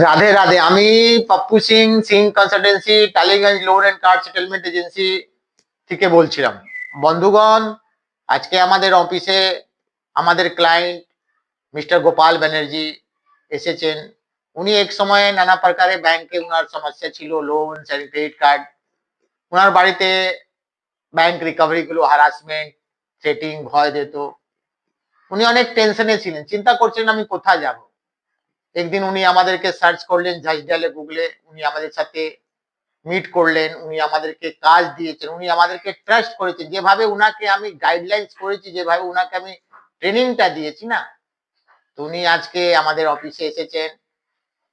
রাধে রাধে। আমি Pappu Singh, Singh consultancy, Tollygunge loan and card settlement agency থেকে বলছিলাম। বন্ধুগণ, আজকে আমাদের অফিসে আমাদের ক্লায়েন্ট মিস্টার গোপাল ব্যানার্জি এসেছেন। উনি এক সময়ে নানা প্রকারে ব্যাংকে উনার সমস্যা ছিল, লোন, ক্রেডিট কার্ড। উনার বাড়িতে ব্যাংক রিকভারি গুলো হারাসমেন্ট, থ্রেটিং, ভয় দিত। উনি অনেক টেনশনে ছিলেন, চিন্তা করছেন আমি কোথায় যাব। একদিন উনি আমাদেরকে সার্চ করলেন জাজডালে, গুগলে। উনি আমাদের সাথে মিট করলেন, উনি আমাদেরকে কাজ দিয়েছেন, উনি আমাদেরকে ট্রাস্ট করেছেন। যেভাবে উনাকে আমি গাইডলাইন্স করেছি, যেভাবে উনাকে আমি ট্রেনিংটা দিয়েছি না, তো উনি আজকে আমাদের অফিসে এসেছেন।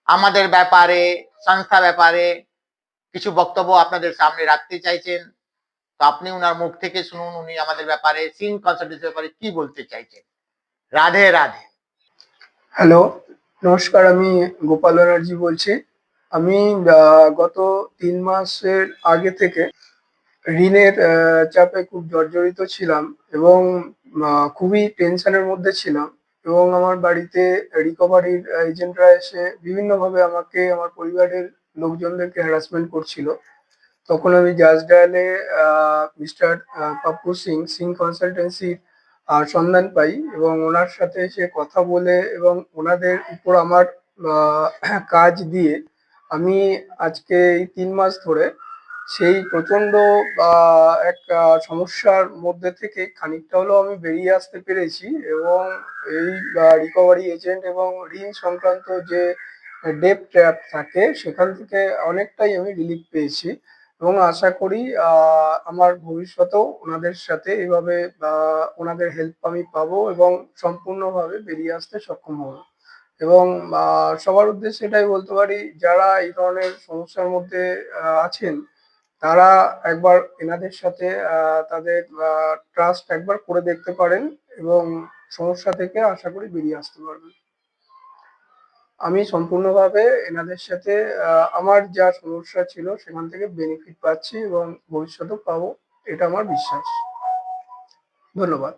আমাদের ব্যাপারে, সংস্থা ব্যাপারে কিছু বক্তব্য আপনাদের সামনে রাখতে চাইছেন। তো আপনি উনার মুখ থেকে শুনুন, উনি আমাদের ব্যাপারে, সিং কনসালটেন্সি ব্যাপারে কি বলতে চাইছেন। রাধে রাধে। হ্যালো, নমস্কার। আমি গোপাল ব্যানার্জি বলছি। আমি গত 3 মাসের আগে থেকে ঋণের চাপে খুব জর্জরিত ছিলাম এবং খুবই টেনশনের মধ্যে ছিলাম। এবং আমার বাড়িতে রিকভারির এজেন্টরা এসে বিভিন্নভাবে আমাকে, আমার পরিবারের লোকজনদেরকে হ্যারাসমেন্ট করছিল। তখন আমি জাস্ট ডায়ালে মিস্টার পাপ্পু সিং, সিং কনসালটেন্সির সন্ধান পাই এবং ওনার সাথে এসে কথা বলে এবং ওনাদের উপর আমার কাজ দিয়ে আমি আজকে এই 3 মাস ধরে সেই প্রচন্ড এক সমস্যার মধ্যে থেকে খানিকটা হলেও আমি বেরিয়ে আসতে পেরেছি। এবং এই রিকভারি এজেন্ট এবং ঋণ সংক্রান্ত যে ডেপ ট্র্যাপ থাকে সেখান থেকে অনেকটাই আমি রিলিফ পেয়েছি এবং আশা করি আমার ভবিষ্যতেও ওনাদের সাথে এভাবে ওনাদের হেল্প আমি পাবো এবং সম্পূর্ণভাবে বেরিয়ে আসতে সক্ষম হবো। এবং সবার উদ্দেশ্যে এটাই বলতে পারি, যারা এই ধরনের সমস্যার মধ্যে আছেন তারা একবার এনাদের সাথে তাদের ট্রাস্ট একবার করে দেখতে পারেন এবং সমস্যা থেকে আশা করি বেরিয়ে আসতে পারবেন। আমি সম্পূর্ণভাবে এনাদের সাথে আমার যা সমস্যা ছিল সেখান থেকে বেনিফিট পাচ্ছি এবং ভবিষ্যতেও পাবো, এটা আমার বিশ্বাস। ধন্যবাদ।